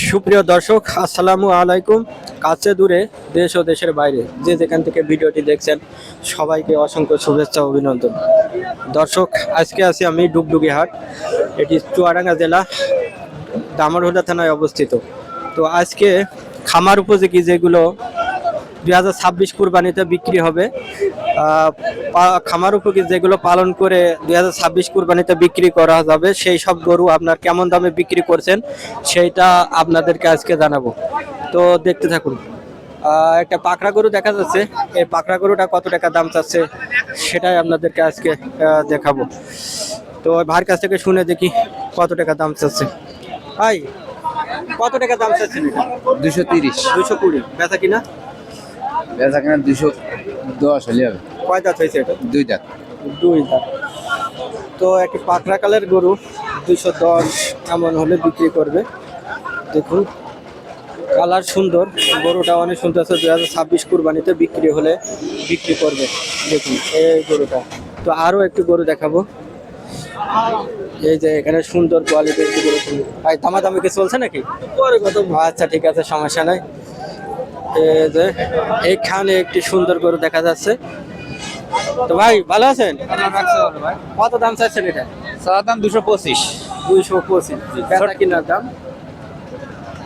সুপ্রিয় দর্শক, আসসালামু আলাইকুম। কাছে দূরে দেশ ও দেশের বাইরে যে যেখান থেকে ভিডিওটি দেখছেন সবাইকে অসংখ্য শুভেচ্ছা ও অভিনন্দন। দর্শক, আজকে আছি আমি ডুগডুগি হাট, এটি চুয়াডাঙ্গা জেলা দামরহুদা থানায় অবস্থিত। তো আজকে খামার উপযোগী যেগুলো 2026 কুরবানিতে বিক্রি হবে, খামার উপযোগী যেগুলো পালন করে 2026 কুরবানিতে বিক্রি করা যাবে, সেই সব গরু আপনার কেমন দামে বিক্রি করছেন সেইটা আপনাদেরকে আজকে জানাবো। তো দেখতে থাকুন। একটা পাকড়া গরু দেখা যাচ্ছে, এই পাকড়া গরুটা কত টাকা দাম চাচ্ছে সেটাই আপনাদেরকে আজকে দেখাবো। তো ভাইয়ের কাছ থেকে শুনে দেখি কত টাকা দাম চাচ্ছে। ভাই, কত টাকা দাম চাচ্ছেন? 230 220। বেচা কিনা? বেচা কিনা 210 হলে হবে। কয় দাঁত হয়েছে এটা? 2 দাঁত। 2 দাঁত। তো একটি পাকড়া কালের গরু 210 এমন হলে বিক্রি করবে। দেখুন, কালার সুন্দর, গরুটা অনেক সুন্দর আছে। 2026 কুরবানিতে বিক্রি হলে বিক্রি করবে। দেখুন এই গরুটা। তো আরও একটু গরু দেখাবো। এই যে এখানে সুন্দর কোয়ালিটির গরু। ভাই, দামাদামি কি চলছে নাকি? আচ্ছা, ঠিক আছে, সমস্যা নাই। এই যে এইখানে একটি সুন্দর গরু দেখা যাচ্ছে। তো ভাই, ভালো আছেন? কত দাম চাচ্ছেন এটা? সাদা দাম 225। 225। বেচা কিনার দাম?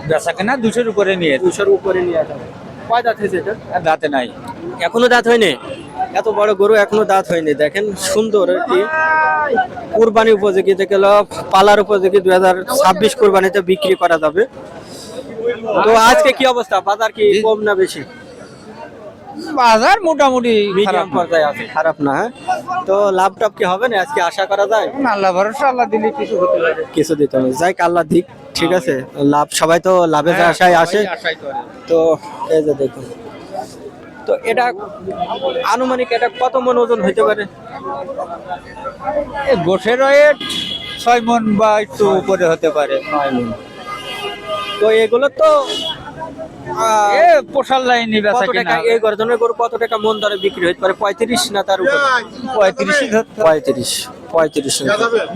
বেচা কিনা 200 এর উপরে নিয়ে 200-র উপরে নিয়ে যাবে। কয় দাঁত হয়েছে এটা? দাঁতে নাই, এখনো দাঁত হয়নি। এত বড় গরু এখনো দাঁত হয়নি। দেখেন সুন্দর একটি কুরবানি উপযোগী, থেকে পালার উপযোগী 2026 কুরবানিতে বিক্রি করা যাবে। তো আজকে কি অবস্থা? বাজার কি কম না বেশি? বাজার মোটামুটি মিডিয়াম পর্যায়ে আছে, খারাপ না। হ্যাঁ, তো লাভ টাভ কি হবে না আজকে আশা করা যায়? আল্লাহ ভরসা, আল্লাহ দিলে কিছু হতে পারে, কিছু দিতে হবে। যাই আল্লাহ দিক, ঠিক আছে। লাভ, সবাই তো লাভের আশায় আসে। তো এই যে দেখুন, তো এটা আনুমানিক এটা কত মন ওজন হইতে পারে? গোশের ওয়েট 6 মণ বা একটু উপরে হতে পারে। তো এগুলো তো পোষার লাইনে বেচা কত কিনা টাকা এই গর্জনের গরু কত টাকা মন দরে বিক্রি হইতে পারে? 35 না তার উপরে? 35 ধরতে। 35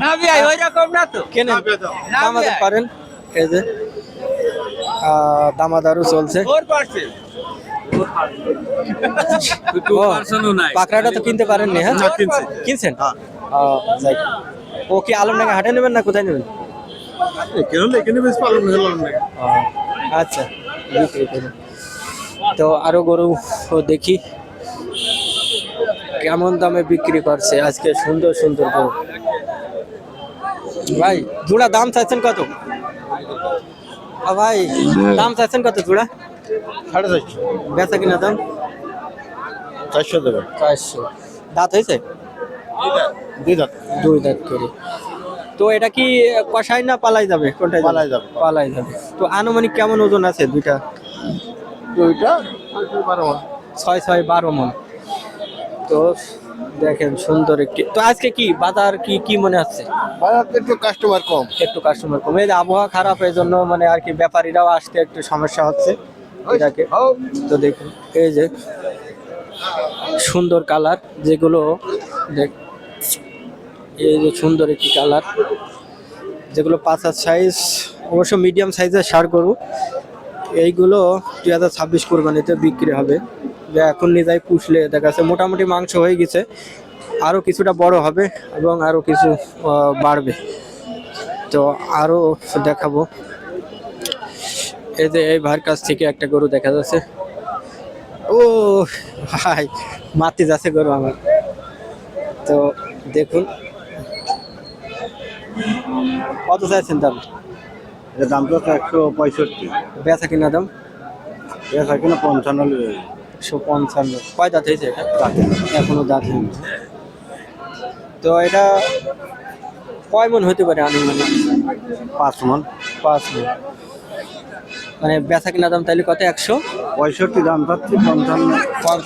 না ভাই, ওই রকম না তো। কেন দামাদার পারেন? এই যে দামাদারও চলছে। পাকড়াটা তো কিনতে পারেননি? হ্যাঁ, কিনছেন। যাই, ও কি আলমডাঙ্গা হাটে নেবেন না কোথায় নেবেন? আচ্ছা, বিক্রি করুন। তো আরো গরু দেখি কেমন দামে বিক্রি করছে আজকে। সুন্দর সুন্দর গরু। ভাই, জোড়া দাম চাচ্ছেন কত? ভাই, দাম চাচ্ছেন কত জোড়া? 450। বেচা কিনা দাম? 400 দেবে। 400। দাঁত হয়েছে? 2 দাঁত। 2 দাঁত করে। তো এটা কি কষাই না পালাই যাবে? কোনটাই পালাই যাবে। পালাই যাবে। তো আনুমানিক কেমন ওজন আছে দুইটা? 6-12 মণ। তো দেখেন সুন্দর একটি। তো আজকে কি বাজার কি মনে হচ্ছে? বাজার একটু কাস্টমার কম। একটু কাস্টমার কম। এই যে আবহাওয়া খারাপ, এই জন্য মানে আর কি ব্যাপারীরাও আসতে একটু সমস্যা হচ্ছে এটাকে। তো দেখুন এই যে সুন্দর কালার যেগুলো, দেখ এই যে সুন্দর একটি কালার যেগুলো পাঁচার সাইজ, অবশ্য মিডিয়াম সাইজের ষাঁড় গরু। এইগুলো 2026 কুরবানিতে বিক্রি হবে। যে এখন নিজেই পুষলে দেখা যাচ্ছে মোটামুটি মাংস হয়ে গেছে, আরও কিছুটা বড় হবে এবং আরও কিছু বাড়বে। তো আরও দেখাবো। এই যে এই ভাইয়ের কাছ থেকে একটা গরু দেখা যাচ্ছে। ও ভাই, মাতি যাচ্ছে গরু আমার। তো দেখুন কত চাইছেন দাম? এর দাম তো 165। বেচা কিনা দাম? বেচা কিনা 55। 155। কয় দাঁত হয়েছে এটা? এখনো দাঁত হয়নি। তো এটা কয় মন হতে পারে আনুমানিক? 5 মণ। 5 মন। মানে বেচা কিনা দাম তাইলে কত? 165 দাম পাচ্ছি, 55।